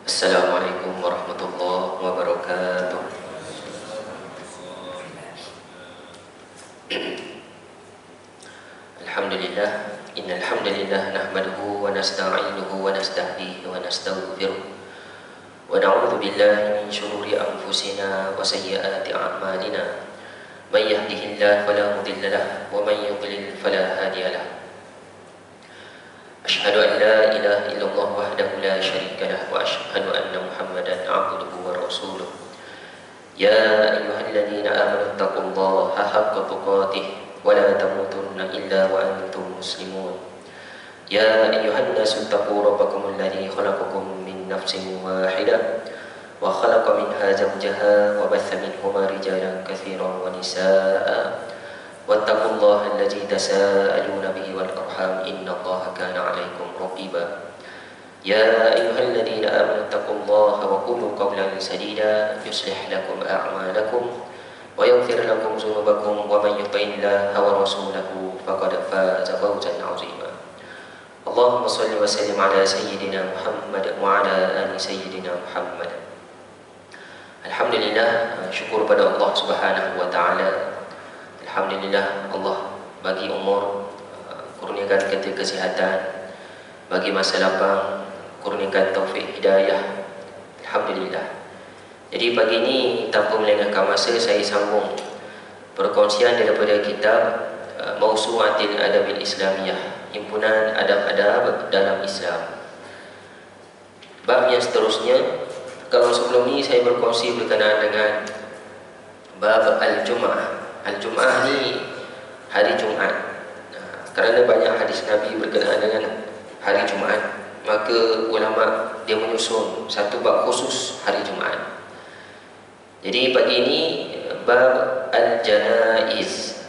Assalamualaikum warahmatullahi wabarakatuh. Alhamdulillah, innal hamdalillah nahmaduhu wa nasta'inuhu wa nastahdihi wa nastaghfiruh wa na'udzu billahi min shururi anfusina wa sayyiati a'malina. May yahdihillahu fala mudilla lahu wa may yudlil fala hadiya lahu. Asyhadu an la ilaha illallah wahdahu la syarika lahu wa asyhadu anna Muhammadan 'abduhu wa rasuluh. Ya ayyuhalladzina amanu taqullaha haqqa tuqatih wa la tamutunna illa wa antum muslimun. Ya ayyuhan nasu taqu rabbakumul ladzi khalaqakum min nafsin wahidah wa khalaqa minha zawjaha wa batha minhuma rijalan katsiran wa nisaa'a wattaqullaha alladzi tasaaluna bihi wal arham innallaha kana 'alaikum raqiba. Ya ayyuhalladzina amanu taqullaha wa qulu qawlan sadida yuslih lakum a'malakum wa yaghfir lakum dhunubakum wa man yuti'illaha wa rasulahu faqad faza fawzan 'azima. Allahumma shalli wa sallim ala sayyidina Muhammad wa ala ali sayyidina Muhammad. Alhamdulillah, syukur pada Allah Subhanahu wa taala. Alhamdulillah, Allah bagi umur, kurniakan kita kesihatan, bagi masa lapang, kurniakan taufik hidayah. Alhamdulillah. Jadi pagi ini tanpa melengahkan masa, saya sambung perkongsian daripada kitab Mawsu'atil Adabil Islamiyah, himpunan adab-adab dalam Islam. Bab yang seterusnya, kalau sebelum ini saya berkongsi berkenaan dengan bab Al-Jum'ah. Al-Jum'ah ni hari Jumaat. Kerana banyak hadis Nabi berkenaan dengan hari Jumaat, maka ulama dia menyusun satu bab khusus hari Jumaat. Jadi pagi ini bab Al-Janaiz.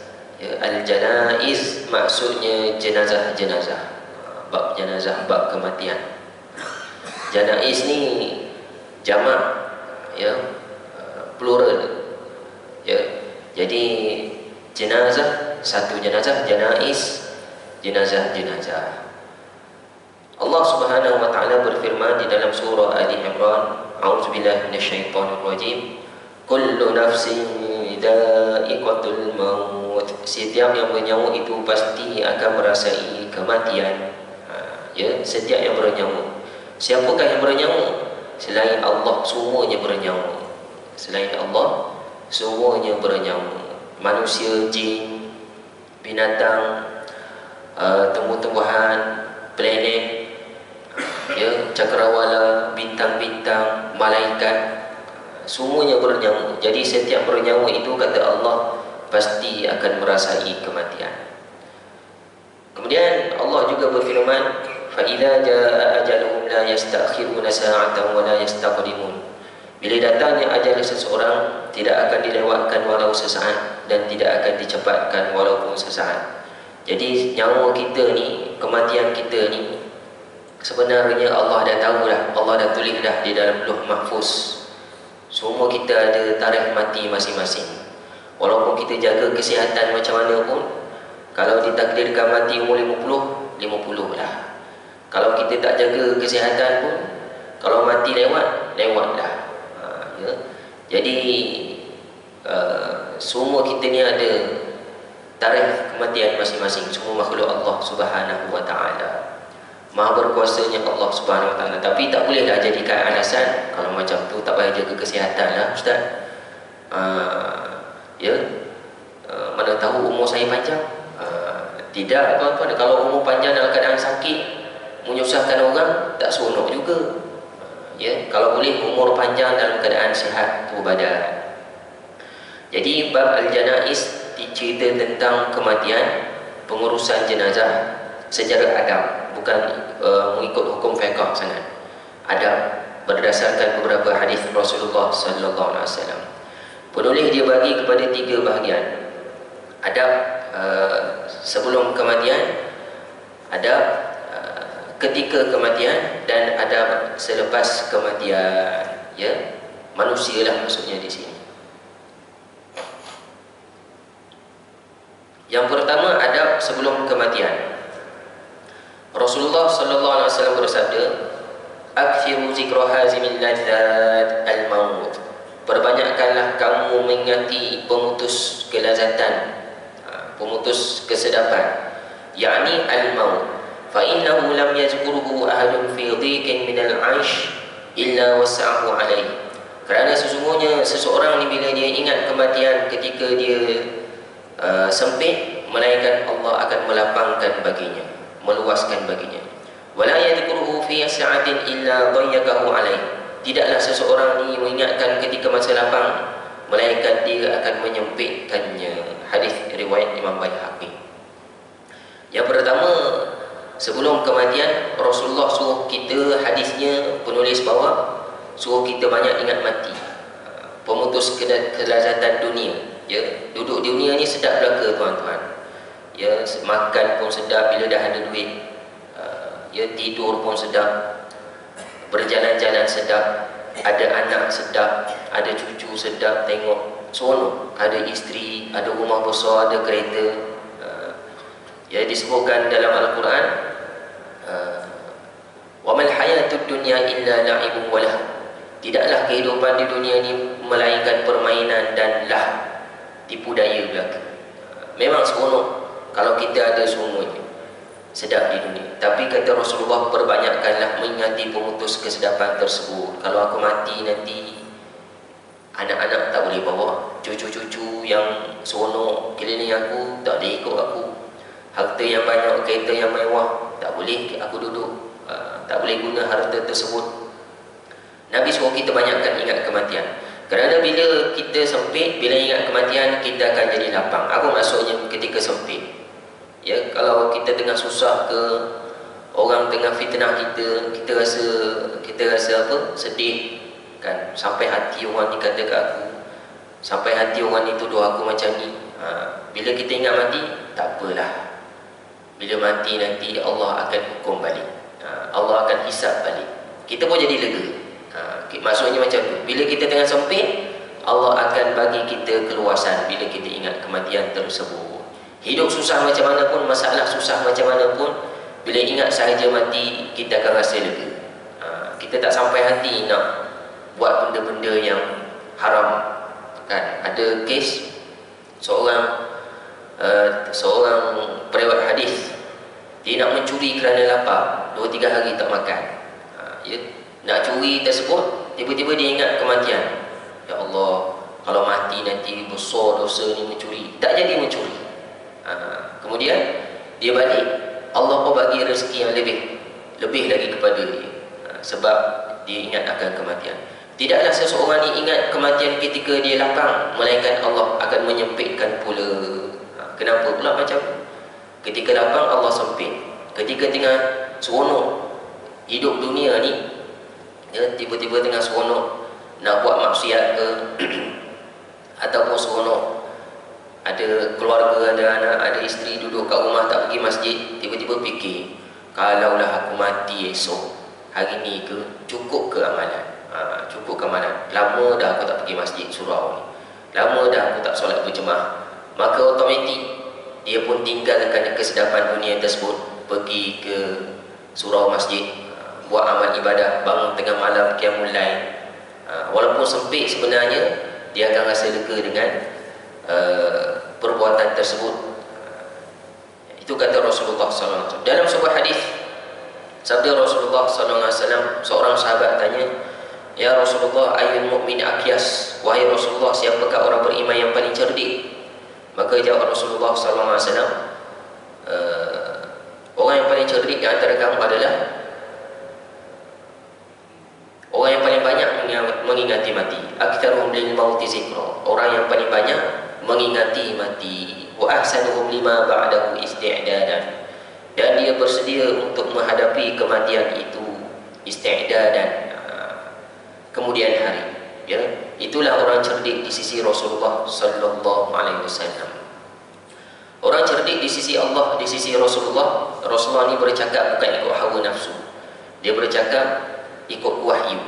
Al-Janaiz maksudnya jenazah-jenazah. Bab jenazah, bab kematian. Janaiz ni jamak, plural. Jadi jenazah, satu jenazah, janaiz, jenazah-jenazah. Allah Subhanahu wa taala berfirman di dalam surah Ali Imran, A'udzubillahi minasyaitonir rajim. Kullu nafsin dha'iqatul maut. Setiap yang bernyawa itu pasti akan merasai kematian. Setiap yang bernyawa. Siapakah yang bernyawa? Selain Allah, semuanya bernyawa. Selain Allah, semuanya bernyawa. Manusia, jin, binatang, tumbuh-tumbuhan, planet, cakrawala, bintang-bintang, malaikat, semuanya bernyawa. Jadi setiap bernyawa itu, kata Allah, pasti akan merasai kematian. Kemudian Allah juga berfirman, فَإِذَا جَاءَ أَجَلُهُمْ لَا يَسْتَأْخِرُونَ سَاعَةً وَلَا يَسْتَقْدِمُونَ. Bila datangnya ajal seseorang, tidak akan dilewatkan walau sesaat, dan tidak akan dicepatkan walaupun sesaat. Jadi nyawa kita ni, kematian kita ni, sebenarnya Allah dah tahu dah, Allah dah tulis dah di dalam Lauh Mahfuz. Semua kita ada tarikh mati masing-masing. Walaupun kita jaga kesihatan macam mana pun, kalau ditakdirkan mati umur 50 lah. Kalau kita tak jaga kesihatan pun, kalau mati lewat dah. Jadi semua kita ni ada tarikh kematian masing-masing. Semua makhluk Allah Subhanahu wa taala. Maha berkuasanya Allah Subhanahu wa taala. Tapi tak bolehlah jadikan alasan kalau macam tu tak payah jaga kesihatan lah ustaz. Mana tahu umur saya panjang. Tidak, tuan-tuan. Kalau umur panjang dalam keadaan sakit, menyusahkan orang, tak seronok juga. Kalau boleh umur panjang dalam keadaan sihat tubuh badan. Jadi bab Al-Janaiz cerita tentang kematian, pengurusan jenazah secara adab, bukan mengikut hukum fiqh sangat. Adab berdasarkan beberapa hadis Rasulullah sallallahu alaihi wasallam. Penulis dia bagi kepada 3 bahagian. Adab sebelum kematian, adab ketika kematian, dan adab selepas kematian. Manusialah maksudnya di sini. Yang pertama, adab sebelum kematian. Rasulullah Rasulullah sallallahu alaihi wasallam bersabda, "Akthiru zikra hazimil ladzat al-maut." Perbanyakkanlah kamu mengingati pemutus kelazatan, pemutus kesedapan, yakni al-maut. Fa innahu lam yazkuruhu ahadun fi dhiqin min al-'aish illa wasa'ahu alaihi. Kerana sesungguhnya seseorang ni bila dia ingat kematian ketika dia sempit, melainkan Allah akan melapangkan baginya, meluaskan baginya. Wala yadhkuruhu fi sa'atin illa dhayyaqahu alaihi. Tidaklah seseorang ni mengingatkan ketika masa lapang, melainkan dia akan menyempitkannya. Hadis riwayat Imam Baihaqi. Yang pertama, sebelum kematian, Rasulullah suruh kita, hadisnya penulis bawah, suruh kita banyak ingat mati, pemutus kelazatan dunia. Ya, duduk di dunia ni sedap belaka tuan-tuan. Ya, makan pun sedap bila dah ada duit. Ya, tidur pun sedap, berjalan-jalan sedap, ada anak sedap, ada cucu sedap tengok, seronok. Ada isteri, ada rumah besar, ada kereta. Ya, disebutkan dalam Al-Quran, wa mal hayatud dunya illa la'ibun wa lahu. Tidaklah kehidupan di dunia ni melainkan permainan dan tipu daya belaka. Memang seronok kalau kita ada semuanya, sedap di dunia. Tapi kata Rasulullah, perbanyakkanlah mengingati pemutus kesedapan tersebut. Kalau aku mati nanti, anak-anak tak boleh bawa, cucu-cucu yang seronok keliling aku tak boleh ikut aku, harta yang banyak, kereta yang mewah tak boleh aku duduk, tak boleh guna harta tersebut. Nabi suruh kita banyakkan ingat kematian. Kerana bila kita sempit, bila ingat kematian, kita akan jadi lapang. Apa maksudnya ketika sempit? Ya, kalau kita tengah susah ke, orang tengah fitnah kita, kita rasa apa? Sedih kan? Sampai hati orang ni kata ke aku, sampai hati orang ni tuduh aku macam ni. Bila kita ingat mati, tak apalah. Bila mati nanti Allah akan hukum balik, Allah akan hisab balik. Kita pun jadi lega. Maksudnya macam tu. Bila kita tengah sempit, Allah akan bagi kita keluasan bila kita ingat kematian tersebut. Hidup susah macam mana pun, masalah susah macam mana pun, bila ingat sahaja mati, kita akan rasa lega. Kita tak sampai hati nak buat benda-benda yang haram kan. Ada kes seorang perawat hadis, dia nak mencuri kerana lapar, 2-3 hari tak makan. Ya, nak curi tersebut, tiba-tiba dia ingat kematian. Ya Allah, kalau mati nanti besar dosa ni mencuri. Tak jadi mencuri. Kemudian dia balik, Allah pun bagi rezeki yang lebih lagi kepada dia, sebab dia ingat akan kematian. Tidaklah seseorang ni ingat kematian ketika dia lapang, melainkan Allah akan menyempitkan pula. Kenapa pula macam? Ketika lapang Allah sempit. Ketika tengah seronok hidup dunia ni, ya, tiba-tiba tengah seronok nak buat maksiat ke ataupun seronok ada keluarga, ada anak, ada isteri duduk kat rumah tak pergi masjid, tiba-tiba fikir, kalaulah aku mati esok hari ni ke, cukup ke amalan? Cukup ke amalan? Lama dah aku tak pergi masjid surau ni, lama dah aku tak solat berjemaah. Maka automatik dia pun tinggalkan kesedapan dunia tersebut, pergi ke surau masjid, buat amal ibadah, bangun tengah malam qiyamul lail. Walaupun sempit, sebenarnya dia akan rasa lega dengan perbuatan tersebut. Itu kata Rasulullah SAW. Dalam sebuah hadis, sabda Rasulullah SAW, seorang sahabat tanya, "Ya Rasulullah, ayyul mu'min akyas?" Wahai Rasulullah, siapakah orang beriman yang paling cerdik? Maka jawab Rasulullah SAW, orang yang paling cerdik di antara kamu adalah orang yang paling banyak mengingati mati. Aktsaruhum lil mauti zikra. Orang yang paling banyak mengingati mati. Wa ahsanuhum lima ba'dahu isti'dadan. Dan dia bersedia untuk menghadapi kematian itu, isti'dadan, kemudian hari. Ya, itulah orang cerdik di sisi Rasulullah sallallahu alaihi wasallam. Orang cerdik di sisi Allah, di sisi Rasulullah. Rasulullah ni bercakap bukan ikut hawa nafsu. Dia bercakap ikut wahyu.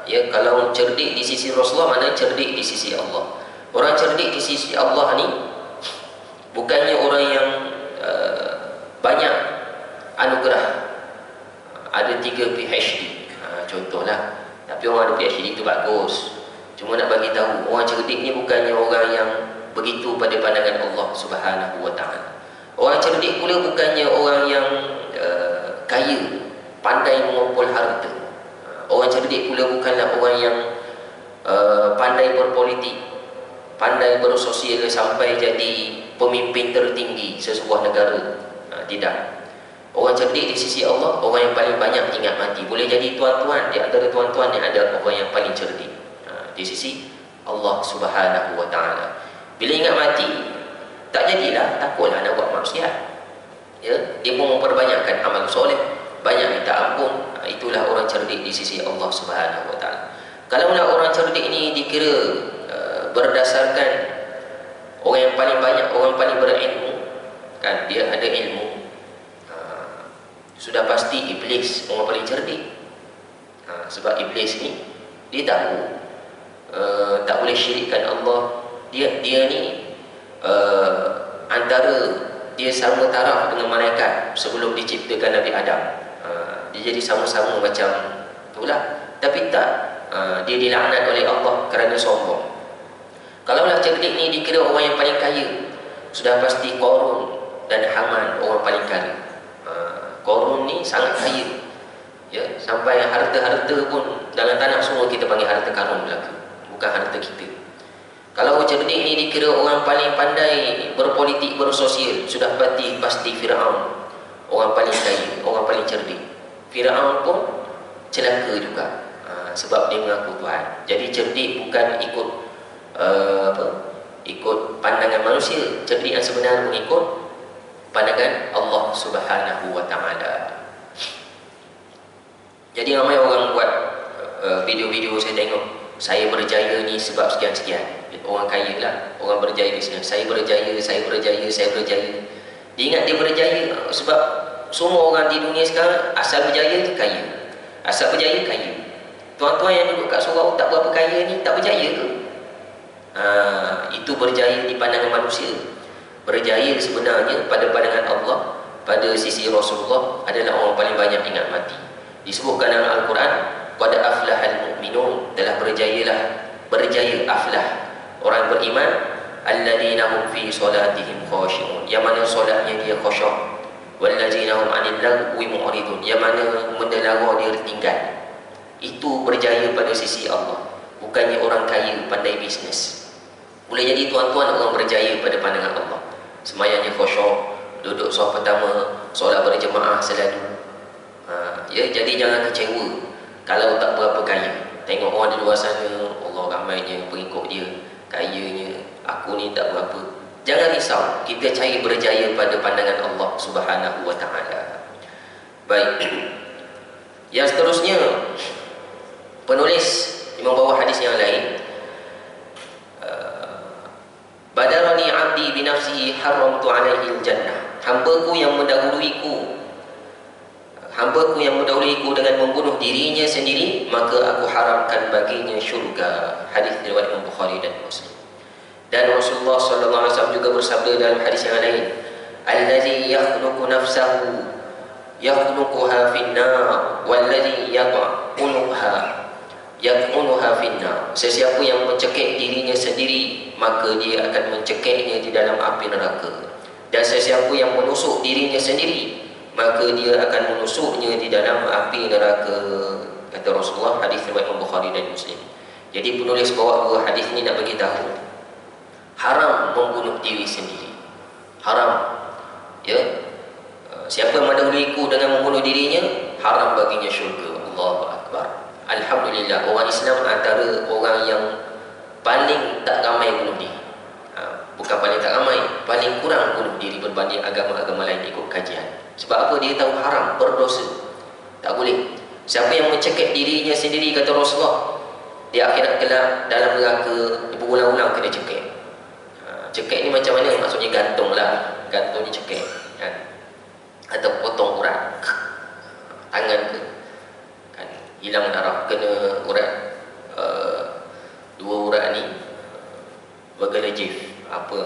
Ya, kalau cerdik di sisi Rasulullah, mana cerdik di sisi Allah. Orang cerdik di sisi Allah ni bukannya orang yang banyak anugerah, ada 3 PhD, contohlah. Tapi orang ada PhD itu bagus. Cuma nak bagi tahu, orang cerdik ni bukannya orang yang begitu pada pandangan Allah Subhanahu wa taala. Orang cerdik pula bukannya orang yang kaya, pandai mengumpul harta. Orang cerdik pula bukanlah orang yang pandai berpolitik, pandai bersosial sampai jadi pemimpin tertinggi sesebuah negara. Tidak. Orang cerdik di sisi Allah, orang yang paling banyak ingat mati. Boleh jadi tuan-tuan, di antara tuan-tuan yang ada orang yang paling cerdik di sisi Allah Subhanahu wa taala. Bila ingat mati, tak jadilah, takutlah nak buat maksiat. Ya, dia pun memperbanyakkan amal soleh, banyak minta ampun. Itulah orang cerdik di sisi Allah Subhanahu wa taala. Kalau nak orang cerdik ini dikira berdasarkan orang yang paling banyak, orang paling berilmu, kan, dia ada ilmu, sudah pasti iblis orang paling cerdik. Sebab iblis ni dia tahu tak boleh syirikkan Allah. Dia ni antara dia sama taraf dengan malaikat sebelum diciptakan Nabi Adam. Dia jadi sama-sama macam itulah. Tapi tak, dia dilaknat oleh Allah kerana sombong. Kalaulah cerdik ni dikira orang yang paling kaya, sudah pasti Qarun dan Haman orang paling kaya. Qarun ni sangat kaya, ya, sampai harta-harta pun dalam tanah semua kita panggil harta karun belaka, bukan harta kita. Kalau cerdik ni dikira orang paling pandai berpolitik, bersosial, sudah pasti Firaun orang paling kaya, orang paling cerdik. Firaun pun celaka juga, sebab dia mengaku Tuhan. Jadi cerdik bukan ikut ikut pandangan manusia. Cerdik yang sebenar mengikut pandangan Allah Subhanahu wa taala. Jadi ramai orang buat video-video saya tengok, saya berjaya ni sebab sekian-sekian. Orang kaya lah, orang berjaya di sini. Saya berjaya. Dia ingat dia berjaya sebab semua orang di dunia sekarang asal berjaya tu kaya. Asal berjaya kaya. Tuan-tuan yang duduk kat surau tak berapa kaya ni tak berjaya ke? Itu berjaya di pandangan manusia. Berjaya sebenarnya pada pandangan Allah, pada sisi Rasulullah adalah orang paling banyak ingat mati. Disebutkan dalam Al-Quran, qad aflahal mu'minun, telah berjaya aflah orang beriman, alladzina hum fi solatihim khashi'un, yang mana solatnya dia khusyuk, walladzina hum 'anil lagwi mu'ridun, yang mana benda lara dia tinggal. Itu berjaya pada sisi Allah, bukannya orang kaya pandai bisnes. Boleh jadi tuan-tuan orang berjaya pada pandangan Allah, semayangnya khusyuk, duduk saf pertama, solat berjemaah selalu. Ya, jadi jangan kecewa kalau tak berapa kaya. Tengok orang di luar sana, Allah ramainya pengikut dia, kayanya, aku ni tak berapa. Jangan risau, kita cari berjaya pada pandangan Allah Subhanahu wa taala. Baik. Yang seterusnya, penulis membawa hadis yang lain. Badarani 'abdi bi nafsihi haramtu 'alaihi al-jannah. Hambaku yang mendahuluiku dengan membunuh dirinya sendiri, maka aku haramkan baginya syurga. Hadis riwayat Imam Bukhari dan Muslim. Dan Rasulullah sallallahu alaihi wasallam juga bersabda dalam hadis yang lain, allazi yakhluqu nafsahu yakhluquha fin nar wallazi yaq'unuha fin nar. Sesiapa yang mencekik dirinya sendiri, maka dia akan mencekiknya di dalam api neraka. Dan sesiapa yang menusuk dirinya sendiri, maka dia akan menusuknya di dalam api neraka, kata Rasulullah. Hadis riwayat Bukhari dan Muslim. Jadi penulis bawa dua hadis ni nak bagi tahu haram membunuh diri sendiri. Haram. Ya. Siapa yang mendahuluiku dengan membunuh dirinya, haram baginya syurga. Allahu akbar. Alhamdulillah, orang Islam antara orang yang paling tak ramai bunuh diri. Bukan paling tak ramai, paling kurang bunuh diri berbanding agama-agama lain ikut kajian. Sebab apa? Dia tahu haram, berdosa, tak boleh. Siapa yang mencekik dirinya sendiri, kata Rasulullah, di akhirat kelak dalam neraka berulang-ulang kena cekik. Cekik ni macam mana? Maksudnya gantung lah, gantung ni cekik kan? Atau potong urat tangan ke kan, hilang darah, kena urat dua urat ni bergelejif, apa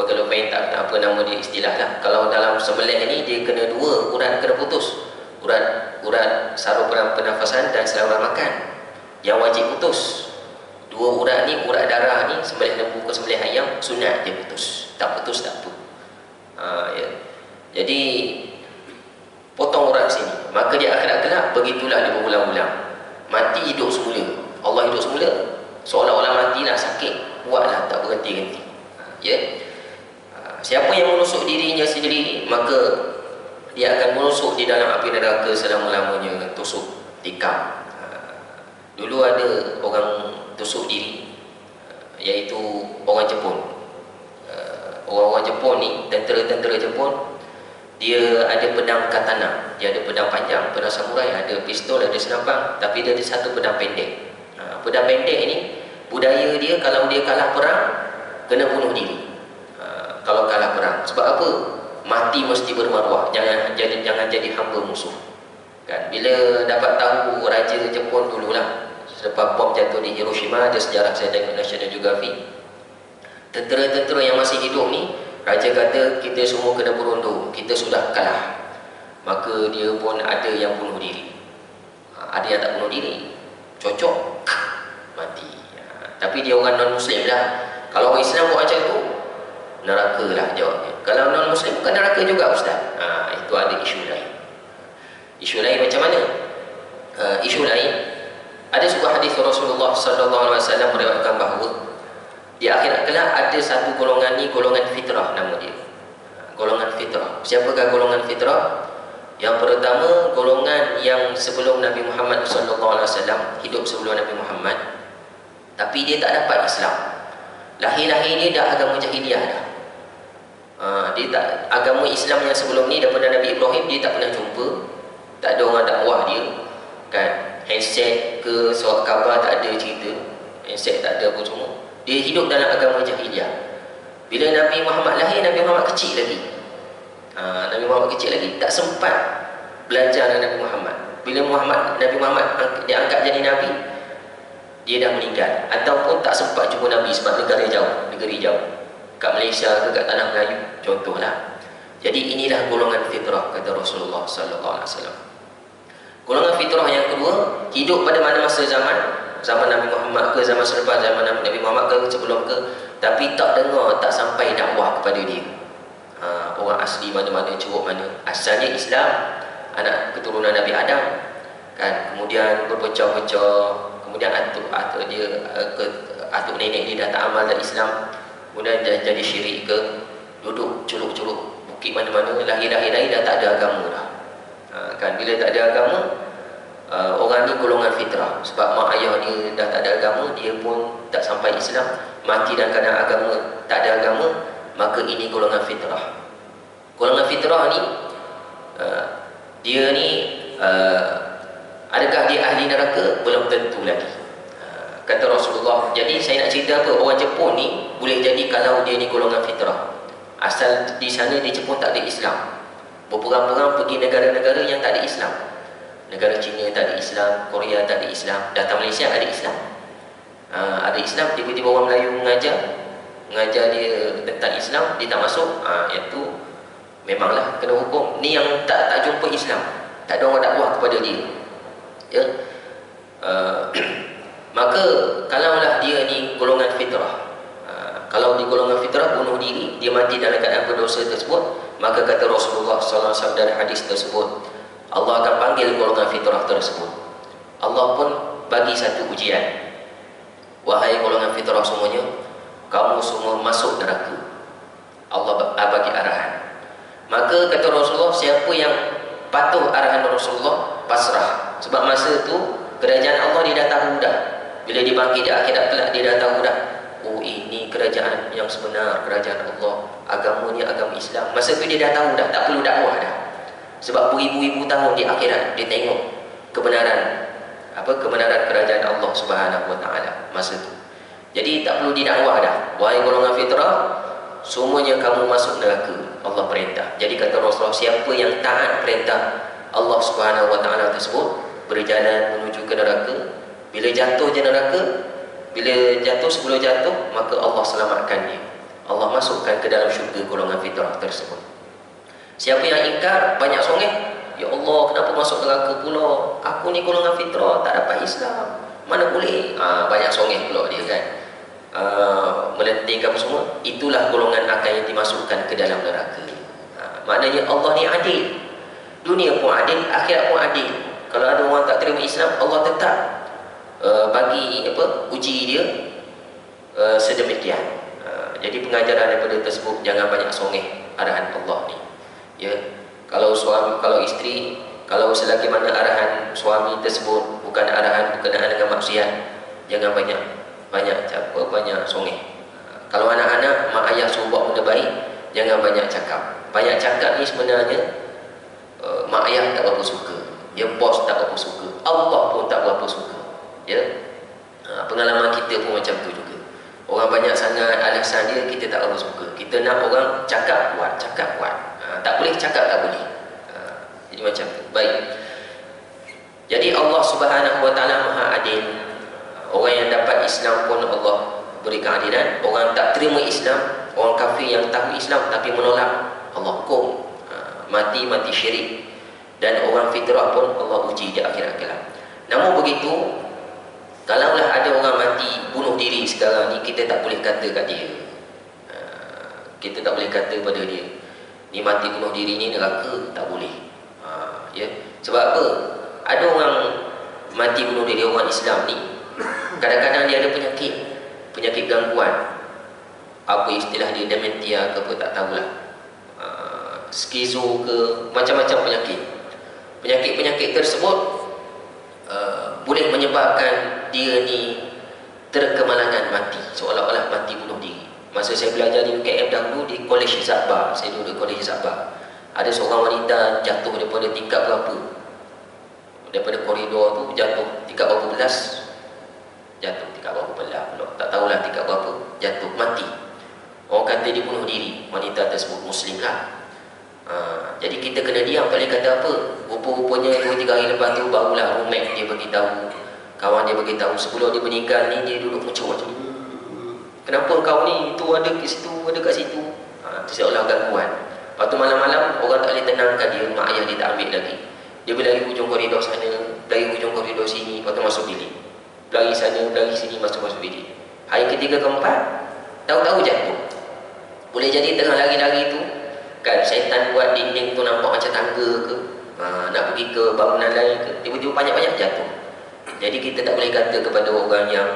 kalau main tak apa nama dia istilah lah. Kalau dalam sembelih ni dia kena dua urat kena putus, urat saluran pernafasan dan saluran makan yang wajib putus. Dua urat ni, urat darah ni, sembelih lembu ke sembelih ayam, sunat dia putus. Tak putus tak apa. Ya. Jadi potong urat sini, maka di akhirat kelak begitulah dia berulang-ulang. Mati hidup semula, Allah hidup semula, seolah-olah mati lah, sakit, buatlah tak berhenti-henti. Ya. Siapa yang menusuk dirinya sendiri, maka dia akan menusuk di dalam api neraka selama-lamanya, tusuk tikam. Dulu ada orang tusuk diri, iaitu orang Jepun. Orang-orang Jepun ni, tentera-tentera Jepun, dia ada pedang katana, dia ada pedang panjang, pedang samurai, ada pistol, ada senapang, tapi dia ada satu pedang pendek. Pedang pendek ni, budaya dia kalau dia kalah perang, kena bunuh diri. Kalau kalah perang, sebab apa? Mati mesti bermaruah, jangan jadi hamba musuh. Kan? Bila dapat tahu Raja Jepun dululah, selepas bom jatuh di Hiroshima, ada sejarah saya tengok National Geographic, tentera-tentera yang masih hidup ni, Raja kata kita semua kena berunding, kita sudah kalah. Maka dia pun ada yang bunuh diri, ada yang tak bunuh diri, cocok mati. Tapi dia orang non-Muslim lah. Kalau orang Islam buat macam tu, neraka lah jawabnya. Kalau non-Muslim bukan neraka juga Ustaz. Itu ada isu lain. Isu lain macam mana? Isu lain, ada sebuah hadis Rasulullah SAW meriwayatkan bahawa di akhirat kelak ada satu golongan ni, golongan fitrah nama dia. Golongan fitrah. Siapakah golongan fitrah? Yang pertama, golongan yang sebelum Nabi Muhammad SAW, hidup sebelum Nabi Muhammad, tapi dia tak dapat Islam. Lahir-lahir dia dah agama jahiliyah dah. Dia tak, agama Islam yang sebelum ni daripada Nabi Ibrahim dia tak pernah jumpa. Tak ada orang dakwah dia, kan? Handset ke surat khabar tak ada cerita, handset tak ada apa semua. Dia hidup dalam agama jahiliyah. Bila Nabi Muhammad lahir, Nabi Muhammad kecil lagi. Nabi Muhammad kecil lagi, tak sempat belajar dengan Nabi Muhammad. Bila Nabi Muhammad diangkat jadi Nabi, dia dah meninggal, ataupun tak sempat jumpa Nabi sebab negeri jauh, kat Malaysia ke kat tanah Melayu contohlah. Jadi inilah golongan fitrah, kata Rasulullah SAW. Golongan fitrah yang kedua, hidup pada mana masa zaman Nabi Muhammad ke, zaman selepas zaman Nabi Muhammad ke, sebelum ke, tapi tak dengar, tak sampai dakwah kepada dia. Orang asli mana-mana, curuk mana, asalnya Islam, anak keturunan Nabi Adam, kan? Kemudian berpecah-pecah, kemudian atuk nenek dia dah tak amal dan Islam, kemudian dah jadi syirik ke, duduk curuk-curuk bukit mana-mana, lahir-lahir dah tak ada agama dah. Kan, bila tak ada agama, orang ni golongan fitrah, sebab mak ayah dia dah tak ada agama, dia pun tak sampai Islam, mati dalam keadaan agama, tak ada agama, maka ini golongan fitrah. Golongan fitrah ni, dia ni adakah dia ahli neraka? Belum tentu lagi. Kata Rasulullah. Jadi saya nak cerita apa? Orang Jepun ni boleh jadi kalau dia ni golongan fitrah, asal di sana di Jepun tak ada Islam, berperang-perang pergi negara-negara yang tak ada Islam. Negara China tak ada Islam, Korea tak ada Islam, datang Malaysia ada Islam. Ada Islam, tiba-tiba orang Melayu mengajar dia tentang Islam, dia tak masuk, itu memanglah kena hukum. Ni yang tak jumpa Islam, tak ada orang dakwah kepada dia, ya. Maka kalaulah dia ni golongan fitrah, kalau di golongan fitrah bunuh diri, dia mati dalam keadaan berdosa tersebut, maka kata Rasulullah SAW dari hadis tersebut, Allah akan panggil golongan fitrah tersebut. Allah pun bagi satu ujian. Wahai golongan fitrah semuanya, kamu semua masuk neraka. Allah bagi arahan. Maka kata Rasulullah, siapa yang patuh arahan Rasulullah, pasrah. Sebab masa tu kerajaan Allah dia dah tahu dah. Bila dibangkit di akhirat kelak, dia dah tahu dah, oh ini kerajaan yang sebenar, kerajaan Allah, agama ni agama Islam. Masa tu dia dah tahu dah, tak perlu dakwah dah. Sebab beribu-ribu tahun di akhirat dia tengok kebenaran kerajaan Allah Subhanahu Wa Taala masa tu. Jadi tak perlu didakwah dah. Wahai golongan fitrah, semuanya kamu masuk neraka. Allah perintah. Jadi kata Rasulullah, siapa yang taat perintah Allah Subhanahu Wa Taala tersebut, berjalan menuju ke neraka, bila jatuh je neraka, sebelum jatuh, maka Allah selamatkan dia. Allah masukkan ke dalam syurga golongan fitrah tersebut. Siapa yang ingkar, banyak songeh, Ya Allah, kenapa masuk neraka pula? Aku ni golongan fitrah, tak dapat Islam. Mana boleh? Banyak songeh pula dia kan. Melentingkan apa semua. Itulah golongan akan yang dimasukkan ke dalam neraka. Maknanya Allah ni adil. Dunia pun adil, akhirat pun adil. Kalau ada orang tak terima Islam, Allah tetap bagi uji dia sedemikian. Jadi pengajaran daripada tersebut, jangan banyak songeh arahan Allah ni. Ya, kalau suami, kalau isteri, kalau selagi mana arahan suami tersebut bukan arahan berkenaan dengan maksiat, jangan banyak songeh. Kalau anak-anak, mak ayah suruh buat benda baik, jangan banyak cakap. Banyak cakap ni sebenarnya mak ayah tak berapa suka, ya, bos tak berapa suka, Allah pun tak berapa suka. Ya, pengalaman kita pun macam tu juga. Orang banyak sangat alasan dia, kita tak berapa suka. Kita nak orang cakap kuat, tak boleh cakap, tak boleh. Jadi macam tu. Baik. Jadi Allah Subhanahu Wa Taala Maha Adil. Orang yang dapat Islam pun Allah beri keadilan. Orang tak terima Islam, orang kafir yang tahu Islam tapi menolak, Allah hukum mati syirik. Dan orang fitrah pun Allah uji di akhirat kelak. Namun begitu, kalaulah ada orang mati bunuh diri sekarang ni, kita tak boleh kata kat dia, kita tak boleh kata pada dia, ni mati bunuh diri ni neraka, tak boleh. Ya, sebab apa? Ada orang mati bunuh diri, orang Islam ni kadang-kadang dia ada penyakit gangguan, apa istilah dia, dementia ke apa, tak tahulah, skizo ke, macam-macam penyakit tersebut boleh menyebabkan dia ni terkemalangan mati, seolah-olah mati bunuh diri. Masa saya belajar di UKM dahulu, di Kolej Zabah, saya duduk di Kolej Zabah, ada seorang wanita jatuh daripada tingkat berapa, daripada koridor tu jatuh tingkat berapa belas, jatuh tingkat berapa belas pula, tak tahulah tingkat berapa, jatuh mati. Orang kata dia bunuh diri, wanita tersebut muslimah. Jadi kita kena diam, tak boleh kata apa. Rupa-rupanya 2-3 hari lepas tu barulah roommate dia beritahu, kawan dia beritahu, sebelum dia meninggal ni dia duduk macam kenapa kau ni, tu ada kat situ, ada kat situ. Itu seolah gangguan. Lepas tu malam-malam orang tak boleh tenangkan dia, mak ayah dia tak ambil lagi. Dia berlari hujung koridor sana, berlari hujung koridor sini, lepas tu masuk bilik. Berlari sana, berlari sini, masuk bilik. Hari ketiga keempat, tahu-tahu jatuh. Boleh jadi tengah lari-lari tu kan, syaitan buat dinding tu nampak macam tangga ke, nak pergi ke bangunan lain ke, tiba-tiba banyak-banyak jatuh. Jadi kita tak boleh kata kepada orang yang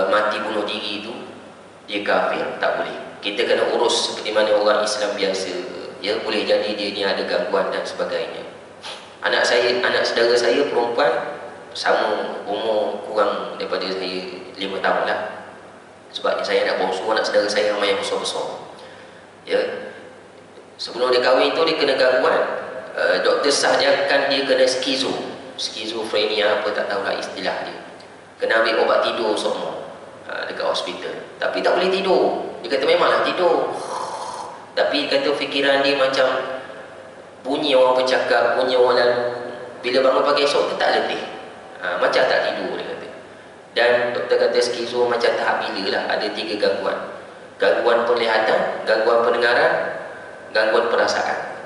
mati bunuh diri tu dia kafir, tak boleh. Kita kena urus seperti mana orang Islam biasa. Ya, boleh jadi dia ni ada gangguan dan sebagainya. Anak saudara saya perempuan, sama umur kurang daripada saya 5 tahun lah. Sebab saya nak bongsu, anak saudara saya ramai yang besar-besar. Ya, sebelum dia kahwin tu dia kena gangguan. Doktor sahkan dia kena skizofrenia apa, tak tahulah istilah dia. Kena ambil obat tidur semua dekat hospital. Tapi tak boleh tidur. Dia kata memanglah tidur, tapi kata fikiran dia macam bunyi orang bercakap, bunyi orang lalu. Bila bangun pagi esok tu tak letih, macam tak tidur, dia kata. Dan doktor kata skizo macam tahap bila lah, ada 3 gangguan. Gangguan penglihatan, gangguan pendengaran, gangguan perasaan.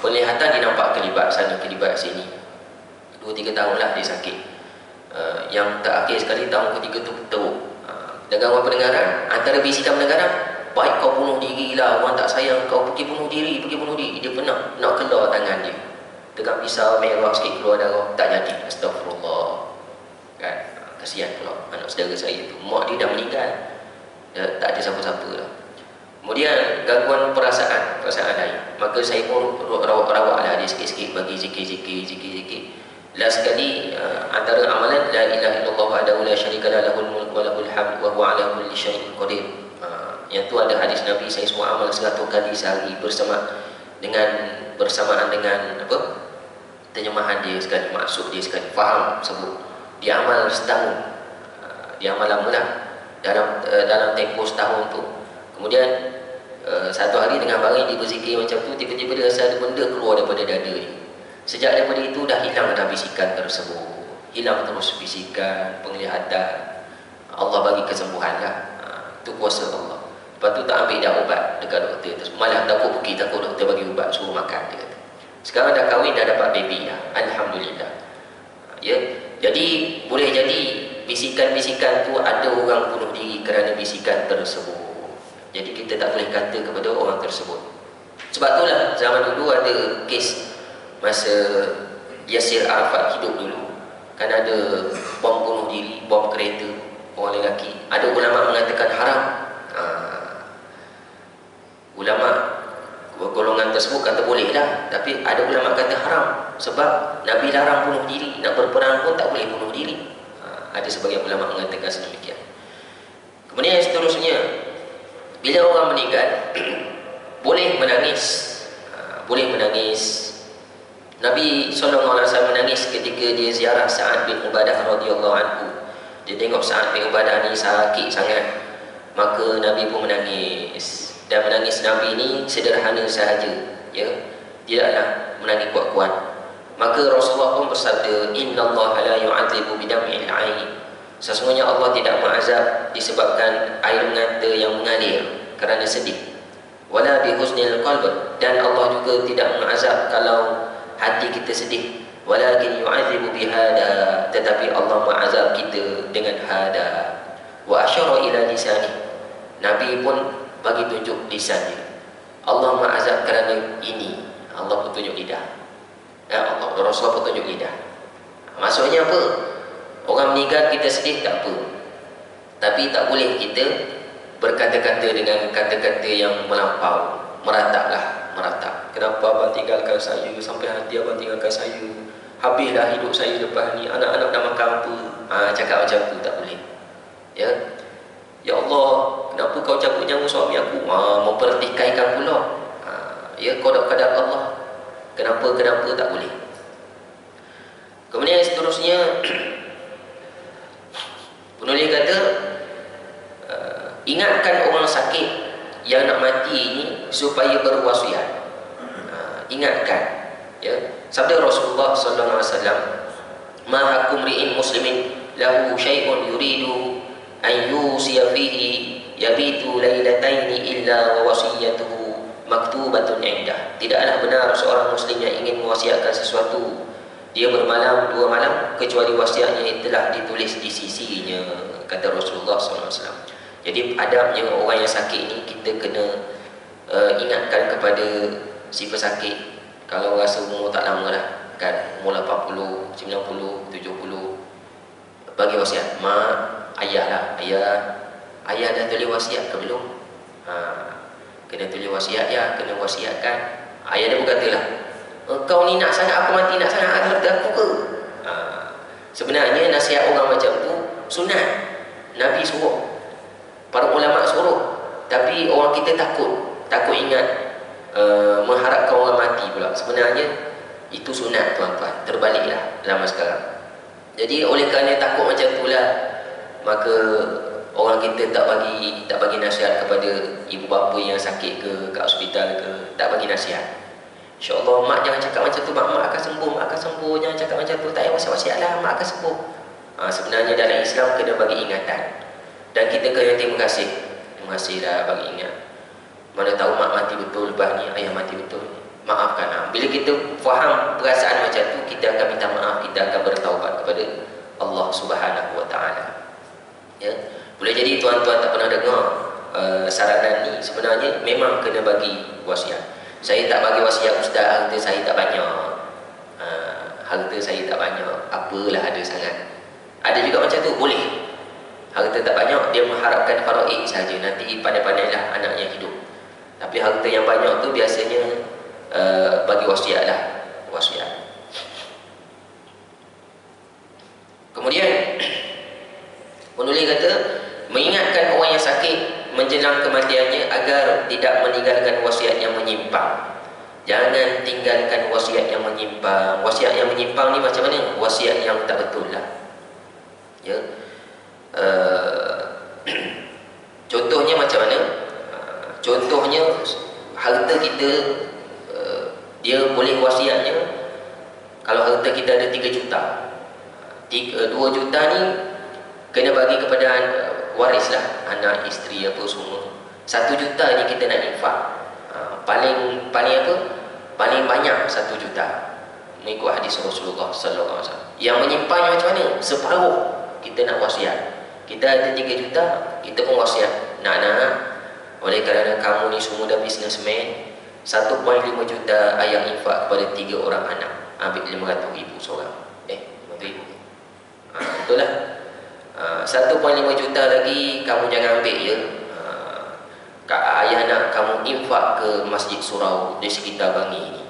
Penglihatan dia nampak kelibat sana, kelibat sini. 2-3 tahun lah dia sakit. Yang terakhir sekali tahun ketiga tu teruk. Dan gangguan pendengaran, antara bisikan pendengaran, baik kau bunuh diri lah, orang tak sayang kau, pergi bunuh diri. Dia pernah nak keluar tangan dia, tekan pisau merah sikit keluar darah, tak jadi. Astagfirullah kan, kasihan pula anak saudara saya tu, mak dia dah meninggal, tak ada siapa-siapa lah. Kemudian gangguan perasaan lain, maka saya pun rawat lah dia sikit-sikit, bagi zikir. Last sekali antara amalan la ilaha illallah wahdahu la syarikalah lahul mulku wa lahul hamd wa huwa ala kulli syai'in qadir. Yang tu ada hadis Nabi, saya semua amal 100 kali sehari bersamaan dengan apa? Terjemahan dia sekali, maksud dia sekali, faham sebut. Dia amal setahun. Dia amal lama lah. Dalam tempoh setahun tu. Kemudian satu hari tengah baring dia berzikir macam tu, tiba-tiba dia rasa ada benda keluar daripada dada dia. Sejak daripada itu dah hilang dah bisikan tersebut, hilang terus bisikan, penglihatan. Allah bagi kesembuhan lah. Itu kuasa Allah. Lepas tu tak ambil dah ubat dekat doktor, malah takut doktor bagi ubat, suruh makan, dia kata. Sekarang dah kahwin, dah dapat baby dah. Alhamdulillah. Ya, jadi boleh jadi bisikan-bisikan tu ada orang bunuh diri kerana bisikan tersebut. Jadi kita tak boleh kata kepada orang tersebut. Sebab itulah zaman dulu ada kes masa Yasir Arafat hidup dulu, kan ada bom bunuh diri, bom kereta orang lelaki. Ada ulama mengatakan haram. Ulama golongan tersebut kata boleh dah, tapi ada ulama kata haram sebab Nabi larang bunuh diri, nak berperang pun tak boleh bunuh diri. Ada sebagian ulama mengatakan sedemikian. Kemudian yang seterusnya, bila orang meninggal boleh menangis. Boleh menangis. Nabi SAW menangis ketika dia ziarah Sa'ad bin Ubadah radhiyallahu anhu. Dia tengok Sa'ad bin Ubadah ni sakit sangat, maka Nabi pun menangis. Dan menangis Nabi ni sederhana sahaja, ya, tidaklah menangis kuat-kuat. Maka Rasulullah pun bersabda, innallaha la yu'adzibu bidam'il 'ain. Sesungguhnya Allah tidak mengazab disebabkan air mata yang mengalir kerana sedih. Wala bihusnil qalb, dan Allah juga tidak mengazab kalau hati kita sedih. Walakin yu'adzibu bihada, tetapi Allah mengazab kita dengan hada. Wa asyara ila lisanih, Nabi pun bagi tunjuk lisannya. Allah mengazab kerana ini, Allah pun tunjuk lidah. Allah, Rasulullah pun tunjuk lidah. Maksudnya apa? Orang meninggal kita sedih tak apa, tapi tak boleh kita berkata-kata dengan kata-kata yang melampau. Merataplah, meratap. Kenapa abang tinggalkan saya, sampai hati abang tinggalkan saya, habislah hidup saya lepas ni, anak-anak dah makan apa? Cakap macam tu tak boleh. Ya, ya Allah, kenapa kau cabut nyawa suami aku? Mempertikaikan pula. Ya, qadar Allah. Kenapa tak boleh. Kemudian seterusnya, penulis kata, ingatkan orang sakit yang nak mati ini supaya berwasiat. Ingatkan, ya. Sabda Rasulullah sallallahu alaihi wasallam, ma hakum ri'in muslimin lahu syai'un yuridu an yusiya fihi yabitu lailataini illa wa wasiyatuhu maktubatun indah. Tidaklah benar seorang muslim yang ingin mewasiatkan sesuatu, dia bermalam 2 malam kecuali wasiatnya telah ditulis di sisinya, kata Rasulullah SAW. Jadi adabnya orang yang sakit ni kita kena ingatkan kepada si pesakit. Kalau rasa umur tak lama dah, kan, umur 80, 90, 70, bagi wasiat. Mak, ayah lah, ayah dah tulis wasiat ke belum? Kena tulis wasiat ya, kena wasiatkan. Ayah dia berkata lah, kau ni nak sangat aku mati, nak sangat harta aku ke? Sebenarnya nasihat orang macam tu sunat. Nabi suruh, para ulama suruh, tapi orang kita takut ingat, mengharapkan orang mati pula. Sebenarnya itu sunat, tuan-tuan. Terbaliklah zaman sekarang. Jadi oleh kerana takut macam itulah, maka orang kita tak bagi nasihat kepada ibu bapa yang sakit ke, kat hospital ke, tak bagi nasihat. InsyaAllah, mak jangan cakap macam tu, mak akan sembuh, mak akan sembuh, jangan cakap macam tu, tak payah wasiat-wasiat lah, mak akan sembuh. Sebenarnya dalam Islam kena bagi ingatan, dan kita kena terima kasih dah bagi ingat. Mana tahu mak mati betul lepas ni, ayah mati betul, maafkan. Bila kita faham perasaan macam tu, kita akan minta maaf, kita akan bertaubat kepada Allah Subhanahu Wa Taala. Ya, boleh jadi tuan-tuan tak pernah dengar saranan ni. Sebenarnya memang kena bagi wasiat. Saya tak bagi wasiat, ustaz, harta saya tak banyak. Harta saya tak banyak, apalah ada sangat. Ada juga macam tu, boleh. Harta tak banyak, dia mengharapkan faraid saja, nanti pandai-pandailah anaknya hidup. Tapi harta yang banyak tu biasanya bagi wasiat lah, wasiat. Kemudian penulis kata, mengingatkan orang yang sakit menjelang kematiannya agar tidak meninggalkan wasiat yang menyimpang. Jangan tinggalkan wasiat yang menyimpang. Wasiat yang menyimpang ni macam mana? Wasiat yang tak betul lah. Ya. Contohnya macam mana? Contohnya harta kita, dia boleh wasiatnya, kalau harta kita ada 3 juta, 2 juta ni kena bagi kepada waris lah, anak, isteri apa semua. 1 juta ni kita nak infak. Paling apa, paling banyak 1 juta mengikut hadis Rasulullah sallallahu alaihi wasallam. Yang menyimpannya macam mana? Separuh kita nak wasiat. Kita ada 3 juta, kita pun wasiat. Nak, oleh kerana kamu ni semua dah businessman, 1.5 juta ayah infak kepada 3 orang anak. Ambil 500,000 seorang. 500,000. Betul lah. 1.5 juta lagi kamu jangan ambil ya. Ayah nak kamu infak ke masjid surau di sekitar Bangi ni.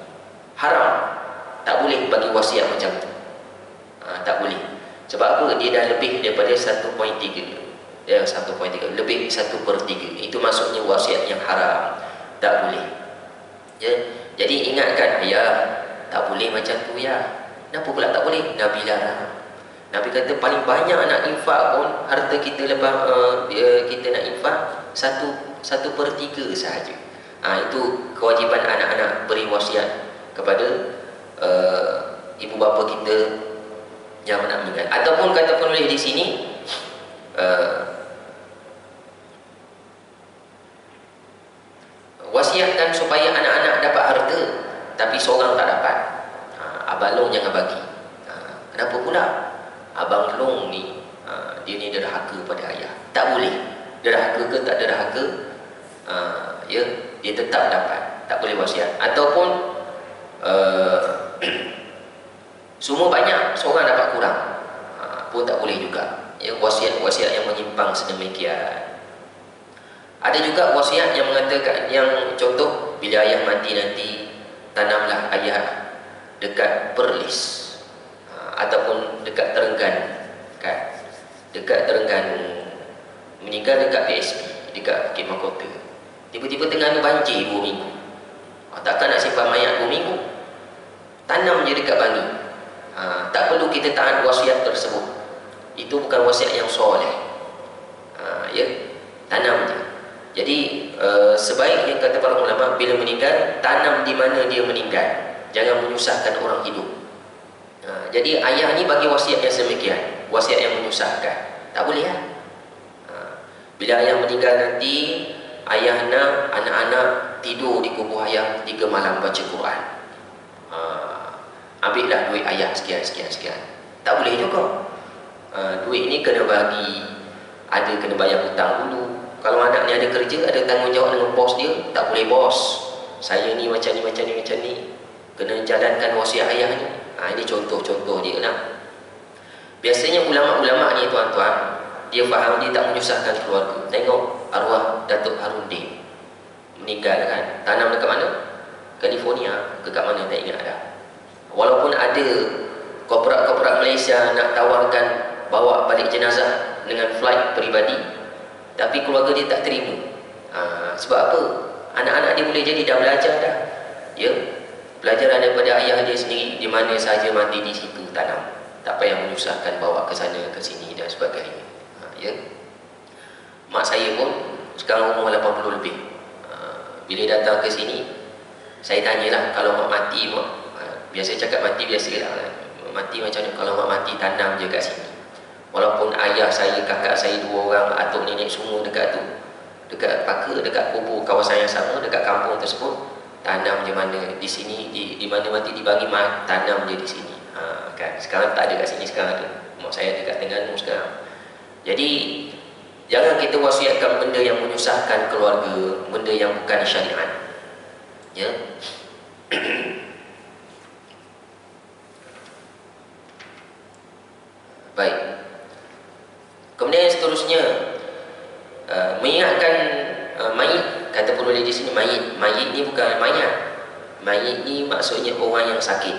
Haram. Tak boleh bagi wasiat macam tu. Tak boleh. Sebab apa? Dia dah lebih daripada 1.3. Ya, 1.3. Lebih 1/3. Itu maksudnya wasiat yang haram. Tak boleh. Ya. Jadi ingatkan ayah, tak boleh macam tu ya. Kenapa pula tak boleh? Nabi larang. Nabi kata paling banyak nak infak pun, harta kita lepas kita nak infak 1/3 sahaja. Itu kewajipan anak-anak beri wasiat kepada ibu bapa kita yang nak meninggal. Ataupun kata penulis di sini, wasiatkan supaya anak-anak dapat harta, tapi seorang tak dapat. Abang Long jangan bagi. Kenapa pula? Abang Long ni dia ni derhaka pada ayah. Tak boleh. Derhaka ke tak derhaka, ya, dia tetap dapat. Tak boleh wasiat. Ataupun semua banyak, seorang dapat kurang, pun tak boleh juga. Ya, wasiat-wasiat yang menyimpang sedemikian. Ada juga wasiat yang mengatakan, yang contoh, bila ayah mati nanti tanamlah ayah dekat Perlis, ataupun dekat Terengganu, kan? Dekat Terengganu, meninggal dekat PSP, dekat Bukit Mahkota. Tiba-tiba Terengganu banjir 2 minggu. Takkan nak simpan mayat 2 minggu? Tanam je dekat Bangi. Tak perlu kita taat wasiat tersebut. Itu bukan wasiat yang soleh. Ya, tanam je. Jadi sebaiknya, kata para ulama, bila meninggal, tanam di mana dia meninggal. Jangan menyusahkan orang hidup. Jadi ayah ni bagi wasiat yang semikian, wasiat yang menyusahkan. Tak boleh lah. Bila ayah meninggal nanti, ayah nak anak-anak tidur di kubur ayah 3 malam baca Quran. Ambillah duit ayah sekian. Tak boleh juga. Duit ni kena bagi, ada kena bayar hutang dulu. Kalau anak ni ada kerja, ada tanggungjawab dengan bos dia. Tak boleh bos, saya ni macam ni, kena jalankan wasiat ayah ni. Ini contoh-contoh dia lah. Biasanya ulama-ulama ni tuan-tuan, dia faham, dia tak menyusahkan keluarga. Tengok arwah Datuk Harundin meninggal kan, tanam dekat mana? California, dekat mana tak ingat dah. Walaupun ada korporat-korporat Malaysia nak tawarkan bawa balik jenazah dengan flight peribadi, tapi keluarga dia tak terima. Sebab apa? Anak-anak dia boleh jadi dah belajar dah. Ya, belajar daripada ayah dia sendiri, di mana saja mati di situ tanam. Tak payah menyusahkan bawa ke sana ke sini dan sebagainya. Ya. Mak saya pun sekarang umur 80 lebih. Bila datang ke sini, saya tanyalah, kalau mak mati, mak, biasa cakap mati biasalah. Mati macam mana? Kalau mak mati, tanam je kat sini. Walaupun ayah saya, kakak saya 2 orang, atuk nenek semua dekat tu, dekat Paka, dekat kubur kawasan yang sama, dekat kampung tersebut, tanam je mana di sini, di mana mati di Bangi, tanam je di sini. Kan? Sekarang tak ada kat sini, sekarang ada. Mak saya dekat Terengganu sekarang. Jadi jangan kita wasiatkan benda yang menyusahkan keluarga, benda yang bukan syariat. Ya. Baik. Kemudian seterusnya, mengingatkan mayit. Kata penulis di sini mayit ni bukan mayat. Mayit ni maksudnya orang yang sakit,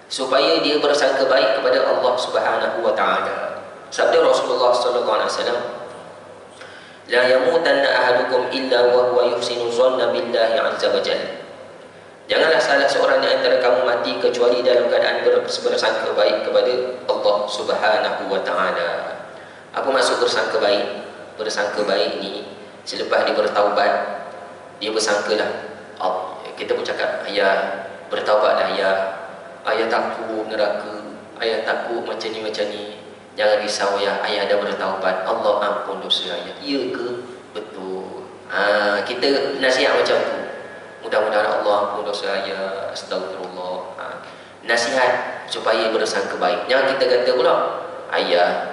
supaya dia bersangka baik kepada Allah Subhanahu wa taala. Sabda Rasulullah sallallahu alaihi wasallam, la yamutanna ahadukum illa wa huwa yuhsinu dhanna billahi azza wa jalla. Janganlah salah seorang di antara kamu mati kecuali dalam keadaan bersangka baik kepada Allah Subhanahu wa taala. Apa maksud bersangka baik? Bersangka baik ni, selepas dia bertaubat, dia bersangkalah, kita pun cakap, ayah bertaubatlah ayah takut neraka, ayah takut macam ni. Jangan risau ayah dah bertaubat, Allah ampun dosa ayah. Ya ke? Betul. Kita nasihat macam tu. mudah-mudahan Allah ampun dosa saya, astagfirullah. Nasihat supaya bersangka baik. Jangan kita kata pula, ayah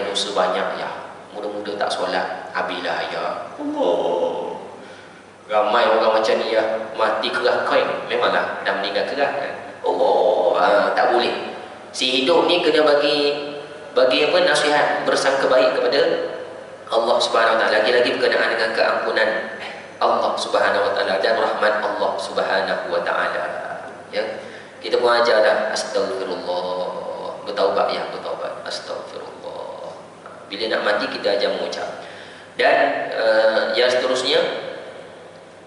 dosa banyak ya, muda-muda tak solat, habislah ayah. Allah, ramai orang macam ni ya, mati kerah kain, memanglah dah meninggal kerah kan. Allah, tak boleh. Si hidup ni kena bagi apa, nasihat bersangka baik kepada Allah Subhanahu Wa Taala. Lagi-lagi berkenaan dengan keampunan Allah Subhanahu Wa Taala dan rahmat Allah Subhanahu Wa Taala. Ya, kita pun ajar dah, astagfirullah, bertaubat ya, bertaubat, astagfirullah. Bila nak mati kita ajar mengucap. Dan yang seterusnya,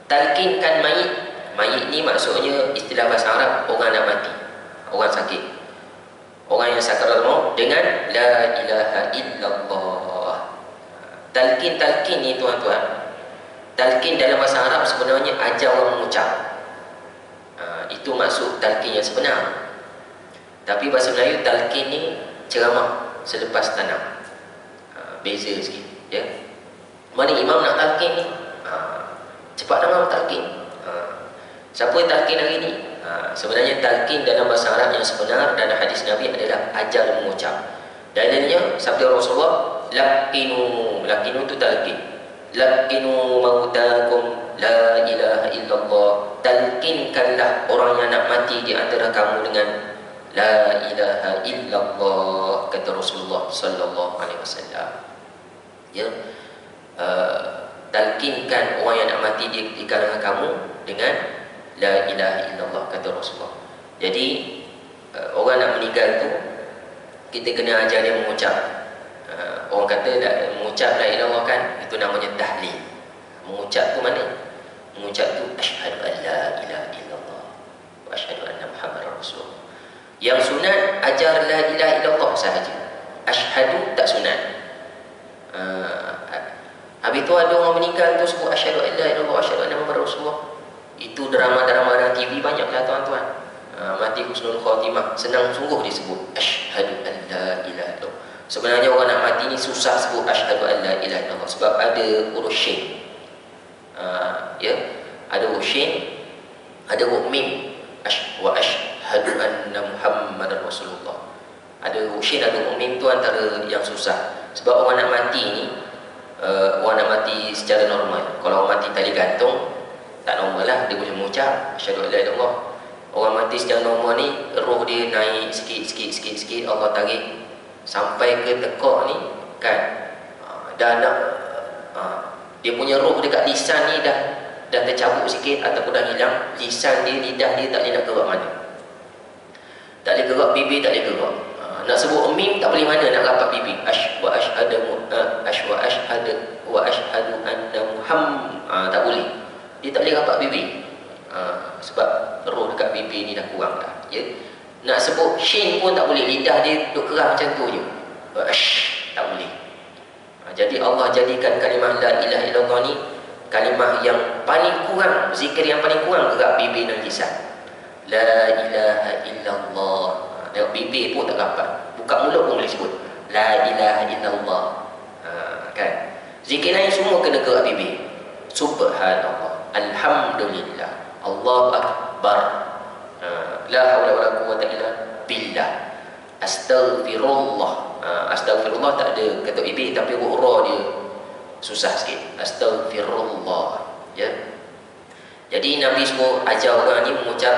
talqinkan mayit. Mayit ni maksudnya istilah bahasa Arab orang nak mati, orang sakit, orang yang sakaratul maut, dengan la ilaha illallah. Talqin ni tuan-tuan, talqin dalam bahasa Arab sebenarnya ajar orang mengucap. Itu maksud talqin yang sebenar. Tapi bahasa Melayu talqin ni ceramah selepas tanam. Beza sikit ya. Mana imam nak talqin ni, cepat dengar talqin. Siapa yang talqin hari ni? Sebenarnya talqin dalam bahasa Arab yang sebenar dan hadis Nabi adalah ajar mengucap. Dalilnya sabda Rasulullah, laqinu tu talqin. Laqinu mautakum la ilaha illallah. Talqinkanlah orang yang nak mati di antara kamu dengan la ilaha illallah, kata Rasulullah sallallahu alaihi wasallam. Ya. Talqinkan orang yang nak mati di kalangan kamu dengan la ilaha illallah, kata Rasulullah. Jadi orang nak meninggal tu kita kena ajar dia mengucap. Orang kata mengucap la ilaha illallah kan, itu namanya tahlil. Mengucap tu mana? Mengucap tu asyhadu an la ilaha illallah wa asyhadu anna muhammadar rasulullah. Yang sunat ajar la ilaha illallah sahaja. Asyhadu tak sunat. Habis tu ada orang meninggal tu sebut asyhadu an la ilaha illallah wa asyhadu anna muhammadar rasulullah. Itu drama-drama dalam TV banyaklah tuan-tuan. Mati husnul khatimah, senang sungguh disebut asyhadu an la ilaha illallah. Sebenarnya orang nak mati ni susah sebut asyhadu an la ilaha illallah sebab ada huruf syin. Ya, ada huruf syin, ada huruf mim, wa asyhadu anna muhammadar rasulullah. Ada huruf syin, ada huruf mim, tu antara yang susah. Sebab orang nak mati ni, orang nak mati secara normal. Kalau orang mati tali gantung, tak normal lah, dia boleh mengucap asyhadu an la ilaha illallah. Orang mati secara normal ni, roh dia naik sikit, Allah tarik sampai ke tekak ni kan. Dah nak dia punya roh dekat lisan ni dah tercabut sikit ataupun dah hilang. Lisan dia, lidah dia tak boleh nak gerak mana, tak boleh gerak, bibir tak boleh gerak. Nak sebut mim tak boleh mana, nak rapat bibir. Wa asyhadu anna muhammad, tak boleh. Dia tak boleh rapat bibir. Sebab roh dekat bibir ni dah kurang dah ya. Nak sebut shin pun tak boleh, lidah dia duduk kerah macam tu je. Tak boleh. Jadi Allah jadikan kalimah la ilaha illallah ni kalimah yang paling kurang, zikir yang paling kurang gerak bibir dan lisan. La ilaha illallah. Tengok bibir pun tak rapat, buka mulut pun boleh sebut la ilaha illallah. Kan? Zikir lain semua kena gerak bibir. Subhanallah, alhamdulillah, Allahu akbar, la haula wala quwwata illa billah, astaghfirullah. Astaghfirullah tak ada ketuk bibir, tapi huruf ra dia susah sikit. Astaghfirullah ya. Jadi Nabi semua ajar orang ni mengucap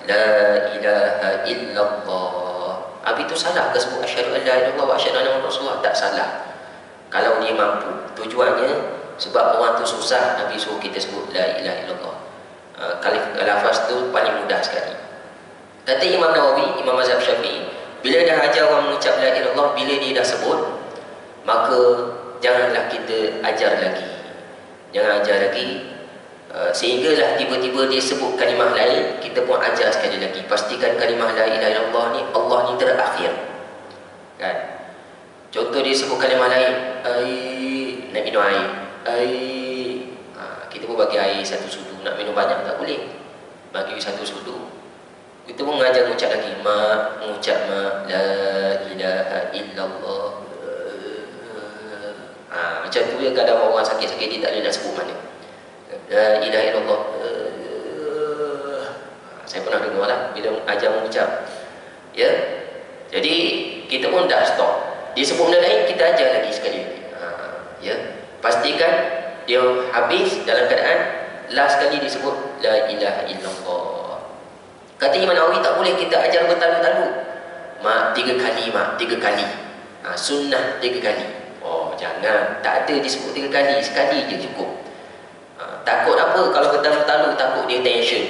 la ilaha illallah. Habis tu salah ke sebut asyhadu an la ilaha illallah wa asyhadu anna muhammadar rasulullah? Tak salah kalau dia mampu. Tujuannya sebab orang tu susah, Nabi suruh kita sebut la ilaha illallah. Lafaz tu paling mudah sekali. Kata Imam Nawawi, Imam Mazhab Syafi'i, bila dah ajar orang mengucap la ilaha illallah, bila dia dah sebut, maka janganlah kita ajar lagi. Jangan ajar lagi sehinggalah tiba-tiba dia sebut kalimah lain, kita pun ajar sekali lagi. Pastikan kalimah la ilaha illallah ni Allah ni terakhir. Kan? Contoh dia sebut kalimah lain, air, nak minum air, air. Kita pun bagi air satu sudu, nak minum banyak tak boleh, bagi satu sudu. Kita pun mengajar mengucap lagi, mengucap la ilaha illallah. Macam tu je kadang orang sakit-sakit dia tak boleh nak sebut mana. La ilaha illallah. Saya pernah dengar lah bila ajar mengucap. Ya, jadi kita pun dah stop. Dia sebut benda lain, kita ajar lagi sekali. Ya, pastikan dia habis dalam keadaan last sekali disebut la ilaha illallah. Kata Imam Nawawi, tak boleh kita ajar bertalu-talu. Mak 3 kali, mak 3 kali. Sunnah 3 kali. Oh, jangan. Tak ada disebut 3 kali. Sekali je cukup. Takut apa kalau bertalu-talu? Takut dia tension.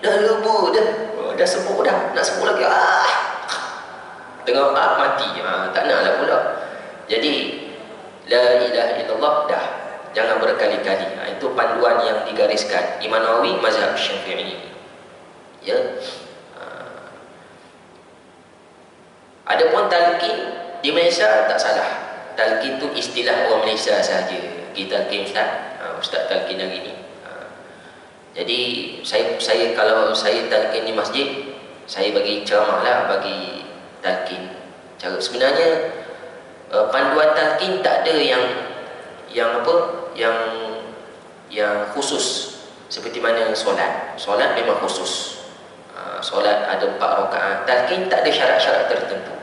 Dah lupa dah. Dah sebut dah. Nak sebut lagi. Tengah mati. Tak nak lah pula. Jadi la ilaha illallah dah. Jangan berkali-kali. Itu panduan yang digariskan Imam Nawawi mazhab Syafi'i. Ya. Adapun talqin di Malaysia tak salah. Talqin tu istilah orang Malaysia saja. Kita talqin ustaz, ustaz talqin hari ni. Jadi saya kalau saya talqin di masjid, saya bagi ceramah lah, bagi talqin. Cara sebenarnya panduan talqin tak ada yang apa? Yang khusus seperti mana solat. Solat memang khusus. Solat ada 4 rakaat. Talqin tak ada syarat-syarat tertentu.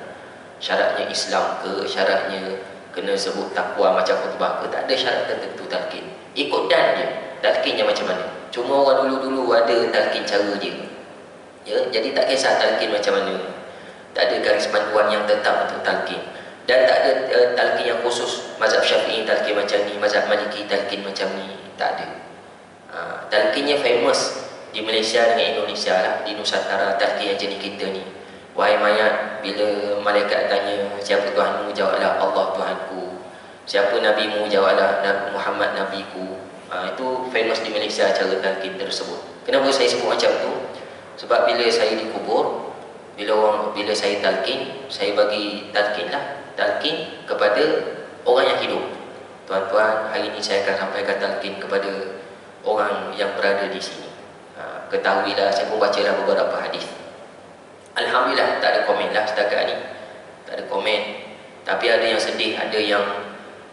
Syaratnya Islam ke, syaratnya kena sebut takwa macam khutbah ke, tak ada syarat tertentu talqin. Ikut dan dia, talqinnya macam mana. Cuma orang dulu-dulu ada talqin cara dia. Ya, jadi tak kisah talqin macam mana. Tak ada garis panduan yang tetap untuk talqin. Dan tak ada talqin yang khusus. Mazhab Syafi'i talqin macam ni, mazhab Maliki talqin macam ni, tak ada. Talqinnya famous di Malaysia dengan Indonesia lah. Di Nusantara talqin yang jenis kita ni. Wahai mayat, bila malaikat tanya siapa Tuhanmu, jawablah Allah Tuhanku. Siapa Nabimu, jawablah Muhammad Nabiku. Itu famous di Malaysia cara talqin tersebut. Kenapa saya sebut macam tu? Sebab bila saya dikubur, bila saya talqin, saya bagi talqin lah. Talqin kepada orang yang hidup. Tuan-tuan, hari ini saya akan sampaikan talqin kepada orang yang berada di sini. Ketahuilah, saya pun bacalah beberapa hadis. Alhamdulillah tak ada komen lah setakat ni. Tak ada komen. Tapi ada yang sedih, ada yang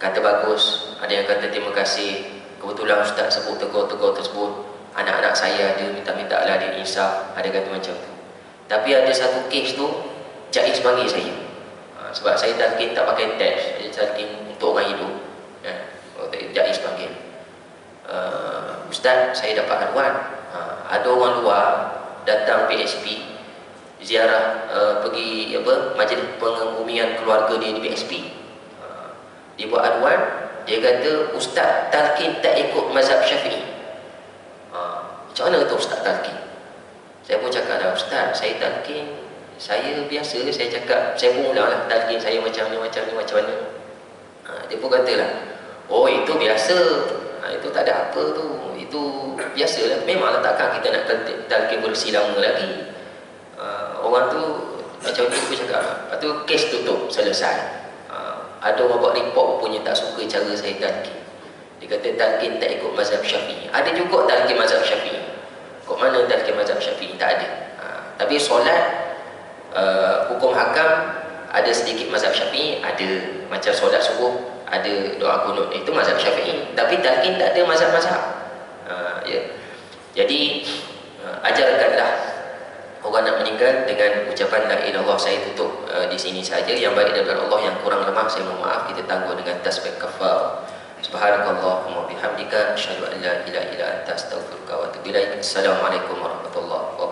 kata bagus, ada yang kata terima kasih. Kebetulan ustaz sebut tegur-tegur tersebut, anak-anak saya ada minta-minta lah dia insaf, ada kata macam tu. Tapi ada satu kes tu jaiz bagi saya. Sebab saya talqin tak pakai teks, saya talqin untuk orang hidup. Jaiz bagi. Ustaz, saya dapat aduan. Ada orang luar datang PSP ziarah, pergi majlis pengebumian keluarga dia di PSP. Dia buat aduan, dia kata ustaz talqin tak ikut mazhab Syafi'i. Macam mana kata ustaz talqin? Saya pun cakap dah, ustaz saya talqin, saya biasa, saya cakap, saya pun ulang lah talqin saya macam ni, macam mana. Dia pun katalah, oh itu biasa, itu tak ada apa tu, itu biasalah. Memanglah takkan kita nak talqin bersilama lagi. Orang tu macam tu aku cakap. Lepas tu kes tutup, selesai. Ada orang buat report punya tak suka cara saya talqin. Dia kata talqin tak ikut mazhab Syafi'i. Ada juga talqin mazhab Syafi'i. Kok mana talqin mazhab Syafi'i? Tak ada. Tapi solat, hukum hakam ada sedikit mazhab Syafi'i, ada. Macam solat subuh ada doa kunut, itu mazhab Syafi'i. Tapi talqin tak ada mazhab-mazhab. Ya. Jadi ajarkanlah orang nak meninggal dengan ucapan la ilaha illallah. Saya tutup di sini saja. Yang baik daripada Allah, yang kurang lemah saya mohon maaf. Kita tangguh dengan tasbih kafar. Subhanakallahumma bihamdika asyhadu an la ilaha illa anta astaghfiruka wa atubu ilaik. Assalamualaikum warahmatullahi wabarakatuh.